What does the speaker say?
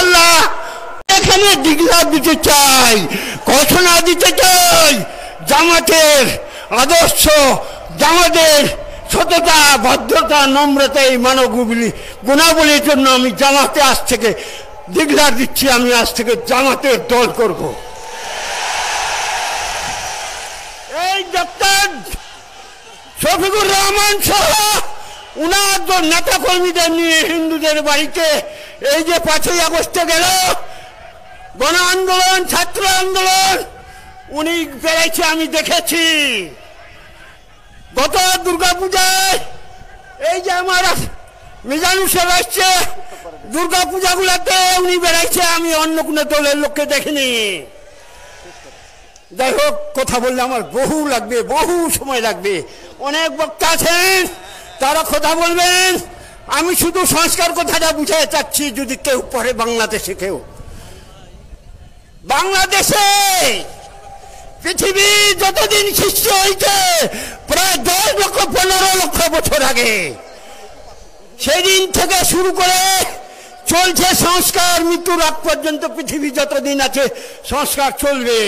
আল্লাহ এখানে দিগলা দিতে চাই, ঘোষণা দিতে চাই, জামাতের আদর্শ, জামাতের সততা, ভদ্রতা, নম্রতা, এই মানব গুণাবলীর জন্য আমি জামাতে আজ থেকে দিগলার দিচ্ছি, আমি আজ থেকে জামাতের দল করব। এই ডক্টর শফিকুর রহমান সহ উনার নেতা কর্মীদের নিয়ে হিন্দুদের বাড়িতে এই যে 5ই আগস্টে গেল গণ আন্দোলন, ছাত্র আন্দোলন, উনি বেড়াইছে, আমি দেখেছি। গত দুর্গাপূজায় এই যে আমার মিজানুর সাহেব আসছে, দুর্গাপূজাগুলোতে উনি বেড়াইছে, আমি অন্য কোনো দলের লোককে দেখিনি। যাই হোক, কথা বললে আমার বহু লাগবে, বহু সময় লাগবে। অনেক বক্তা আছেন, তারা কথা বলবেন। আমি শুধু সংস্কার কথাটা বুঝাতে চাচ্ছি, যদি কেউ পড়ে বাংলাদেশে, কেউ বাংলাদেশে পৃথিবী যতদিন সৃষ্টি হয়েছে প্রায় 10 লক্ষ 15 লক্ষ বছর আগে, সেদিন থেকে শুরু করে চলছে সংস্কার। মৃত্যুর আগ পর্যন্ত পৃথিবী যতদিন আছে সংস্কার চলবে।